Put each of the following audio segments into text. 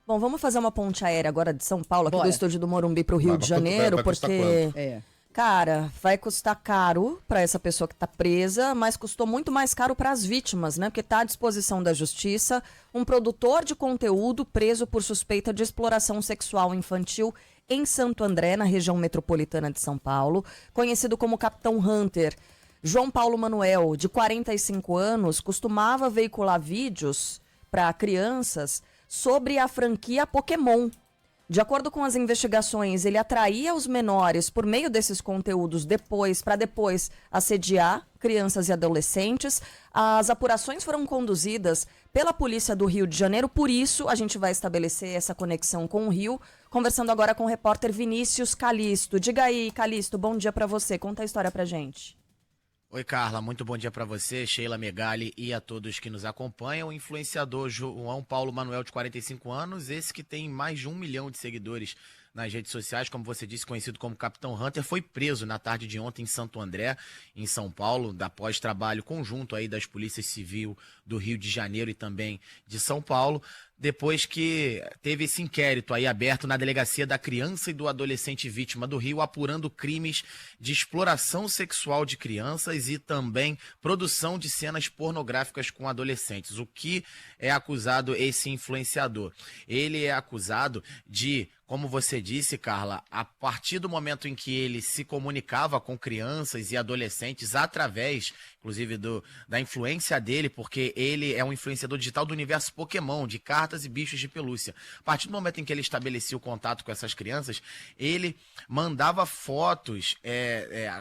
Bom, vamos fazer uma ponte aérea agora de São Paulo, aqui Bora. do estúdio do Morumbi para o Rio de Janeiro, vai custar porque, É. cara, vai custar caro para essa pessoa que está presa, mas custou muito mais caro para as vítimas, né? Porque está à disposição da justiça um produtor de conteúdo preso por suspeita de exploração sexual infantil em Santo André, na região metropolitana de São Paulo, conhecido como Capitão Hunter. João Paulo Manuel, de 45 anos, costumava veicular vídeos para crianças sobre a franquia Pokémon. De acordo com as investigações, ele atraía os menores por meio desses conteúdos para depois assediar crianças e adolescentes. As apurações foram conduzidas pela Polícia do Rio de Janeiro, por isso a gente vai estabelecer essa conexão com o Rio, conversando agora com o repórter Vinícius Calisto. Diga aí, Calisto, bom dia para você, conta a história pra gente. Oi, Carla, muito bom dia para você, Sheila Megali e a todos que nos acompanham. O influenciador João Paulo Manuel, de 45 anos, esse que tem mais de 1 milhão de seguidores nas redes sociais, como você disse, conhecido como Capitão Hunter, foi preso na tarde de ontem em Santo André, em São Paulo, após trabalho conjunto aí das polícias civil do Rio de Janeiro e também de São Paulo, depois que teve esse inquérito aí aberto na Delegacia da Criança e do Adolescente Vítima do Rio, apurando crimes de exploração sexual de crianças e também produção de cenas pornográficas com adolescentes. O que é acusado esse influenciador? Ele é acusado de, como você disse, Carla, a partir do momento em que ele se comunicava com crianças e adolescentes através, inclusive, da influência dele, porque ele é um influenciador digital do universo Pokémon, de cartas e bichos de pelúcia. A partir do momento em que ele estabelecia o contato com essas crianças, ele mandava fotos,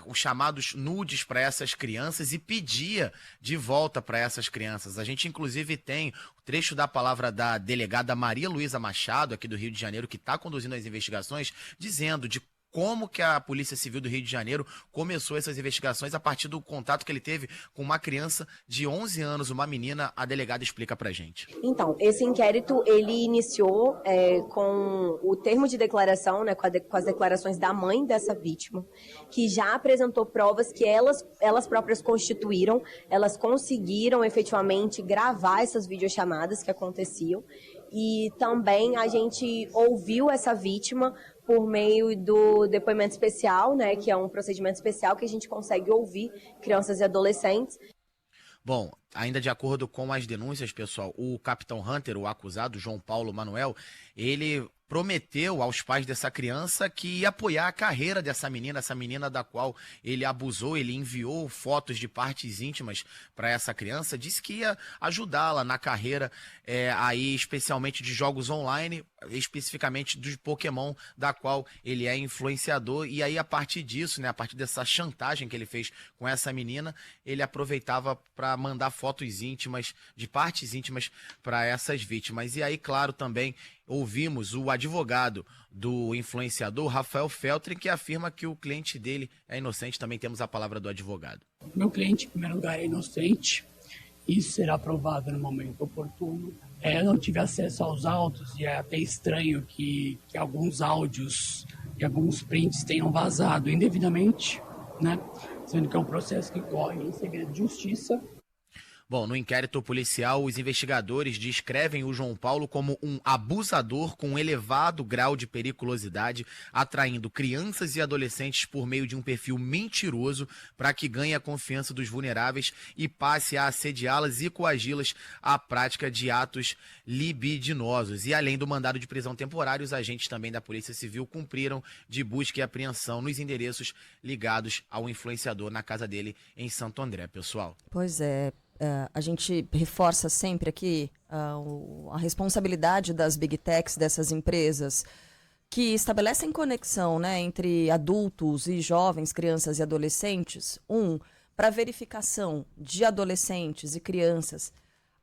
os chamados nudes para essas crianças e pedia de volta para essas crianças. A gente, inclusive, tem o trecho da palavra da delegada Maria Luísa Machado, aqui do Rio de Janeiro, que está conduzindo as investigações, dizendo de como que a Polícia Civil do Rio de Janeiro começou essas investigações a partir do contato que ele teve com uma criança de 11 anos, uma menina. A delegada explica pra gente. Então, esse inquérito, ele iniciou com o termo de declaração, né, com as declarações da mãe dessa vítima, que já apresentou provas que elas próprias constituíram, elas conseguiram efetivamente gravar essas videochamadas que aconteciam, e também a gente ouviu essa vítima por meio do depoimento especial, né, que é um procedimento especial que a gente consegue ouvir crianças e adolescentes. Bom, ainda de acordo com as denúncias, pessoal, o Capitão Hunter, o acusado, João Paulo Manuel, ele prometeu aos pais dessa criança que ia apoiar a carreira dessa menina, essa menina da qual ele abusou. Ele enviou fotos de partes íntimas para essa criança, disse que ia ajudá-la na carreira, aí especialmente de jogos online, especificamente dos Pokémon, da qual ele é influenciador. E aí, a partir disso, né, a partir dessa chantagem que ele fez com essa menina, ele aproveitava para mandar fotos íntimas, de partes íntimas, para essas vítimas. E aí, claro, também ouvimos o advogado do influenciador, Rafael Feltrin, que afirma que o cliente dele é inocente. Também temos a palavra do advogado. Meu cliente, em primeiro lugar, é inocente. Isso será provado no momento oportuno. Eu não tive acesso aos autos e é até estranho que alguns áudios e alguns prints tenham vazado indevidamente, né? Sendo que é um processo que corre em segredo de justiça. Bom, no inquérito policial, os investigadores descrevem o João Paulo como um abusador com elevado grau de periculosidade, atraindo crianças e adolescentes por meio de um perfil mentiroso para que ganhe a confiança dos vulneráveis e passe a assediá-las e coagi-las à prática de atos libidinosos. E além do mandado de prisão temporário, os agentes também da Polícia Civil cumpriram de busca e apreensão nos endereços ligados ao influenciador na casa dele em Santo André, pessoal. Pois é. A gente reforça sempre aqui a responsabilidade das big techs, dessas empresas, que estabelecem conexão, né, entre adultos e jovens, crianças e adolescentes. Para verificação de adolescentes e crianças,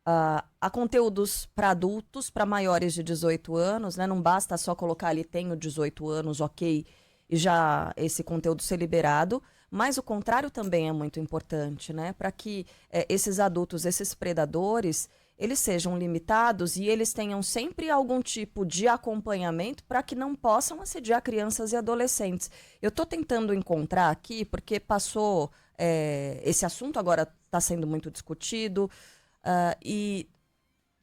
há conteúdos para adultos, para maiores de 18 anos, né, não basta só colocar ali, tenho 18 anos, ok, e já esse conteúdo ser liberado, mas o contrário também é muito importante, né? Para que esses adultos, esses predadores, eles sejam limitados e eles tenham sempre algum tipo de acompanhamento para que não possam assediar crianças e adolescentes. Eu estou tentando encontrar aqui, porque passou, esse assunto agora está sendo muito discutido, e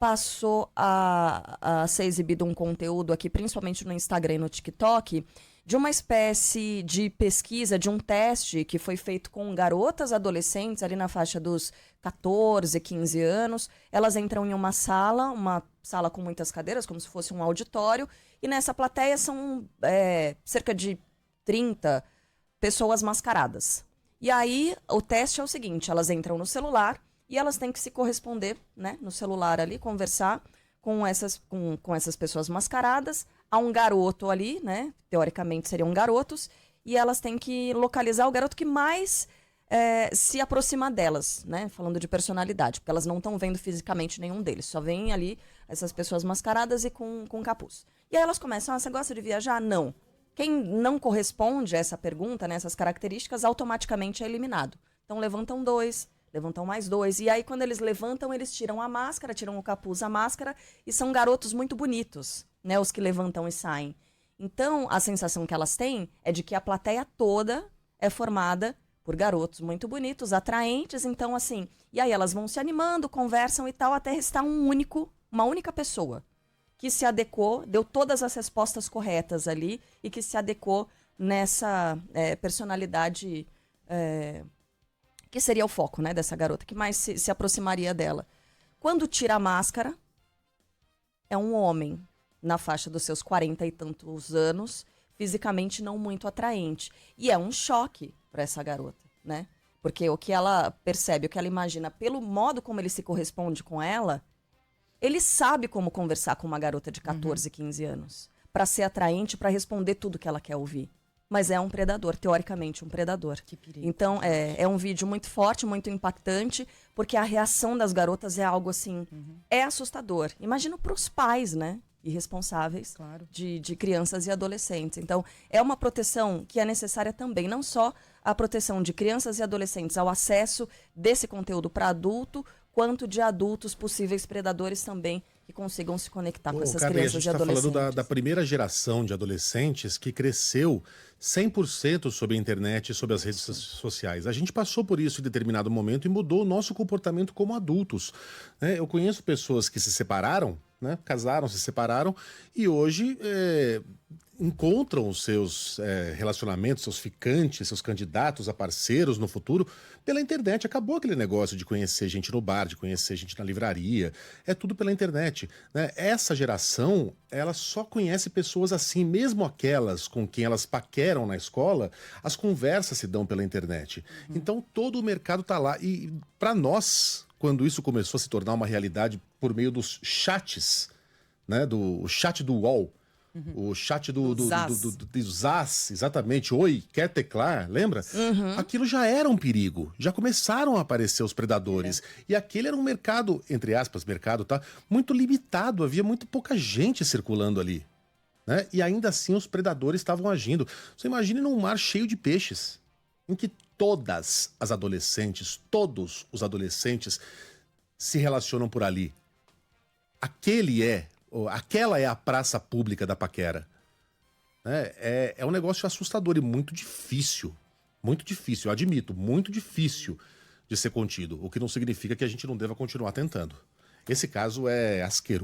passou a ser exibido um conteúdo aqui, principalmente no Instagram e no TikTok, de uma espécie de pesquisa, de um teste que foi feito com garotas adolescentes ali na faixa dos 14, 15 anos. Elas entram em uma sala com muitas cadeiras, como se fosse um auditório, e nessa plateia são cerca de 30 pessoas mascaradas. E aí o teste é o seguinte, elas entram no celular e elas têm que se corresponder, né, no celular ali, conversar com essas pessoas mascaradas. Há um garoto ali, né, teoricamente seriam garotos, e elas têm que localizar o garoto que mais se aproxima delas, né, falando de personalidade, porque elas não estão vendo fisicamente nenhum deles, só veem ali essas pessoas mascaradas e com capuz. E aí elas começam, você gosta de viajar? Não. Quem não corresponde a essa pergunta, né, essas características, automaticamente é eliminado. Então levantam 2, levantam mais 2, e aí quando eles levantam, eles tiram a máscara, tiram o capuz, a máscara, e são garotos muito bonitos, né, os que levantam e saem. Então, a sensação que elas têm é de que a plateia toda é formada por garotos muito bonitos, atraentes, então assim, e aí elas vão se animando, conversam e tal, até restar uma única pessoa que se adequou, deu todas as respostas corretas ali e que se adequou nessa personalidade que seria o foco, né, dessa garota, que mais se aproximaria dela. Quando tira a máscara, é um homem na faixa dos seus 40 e tantos anos, fisicamente não muito atraente. E é um choque para essa garota, né? Porque o que ela percebe, o que ela imagina, pelo modo como ele se corresponde com ela, ele sabe como conversar com uma garota de 14, 15 anos. Para ser atraente, para responder tudo que ela quer ouvir. Mas é um predador, teoricamente um predador. Que perigo. Então, é um vídeo muito forte, muito impactante, porque a reação das garotas é algo assim, é assustador. Imagino para os pais, né? Irresponsáveis, claro, de crianças e adolescentes. Então, é uma proteção que é necessária também, não só a proteção de crianças e adolescentes ao acesso desse conteúdo para adulto, quanto de adultos possíveis predadores também que consigam se conectar com essas crianças e adolescentes. A gente está falando da primeira geração de adolescentes que cresceu 100% sobre a internet e sobre as redes sociais. A gente passou por isso em determinado momento e mudou o nosso comportamento como adultos, né? Eu conheço pessoas que se separaram, né? Casaram, se separaram e hoje encontram os seus relacionamentos, seus ficantes, seus candidatos a parceiros no futuro pela internet. Acabou aquele negócio de conhecer gente no bar, de conhecer gente na livraria. É tudo pela internet, né? Essa geração, ela só conhece pessoas assim, mesmo aquelas com quem elas paqueram na escola, as conversas se dão pela internet. Então todo o mercado tá lá. E para nós, quando isso começou a se tornar uma realidade por meio dos chats, né? O chat do UOL, o chat do Zaz, exatamente. Oi, quer teclar? Lembra? Aquilo já era um perigo. Já começaram a aparecer os predadores. E aquele era um mercado, entre aspas, mercado, tá? Muito limitado. Havia muito pouca gente circulando ali, né? E ainda assim os predadores estavam agindo. Você imagine num mar cheio de peixes, em que todas as adolescentes, todos os adolescentes se relacionam por ali. Aquela é a praça pública da paquera. É um negócio assustador e muito difícil, eu admito, muito difícil de ser contido, o que não significa que a gente não deva continuar tentando. Esse caso é asqueiro.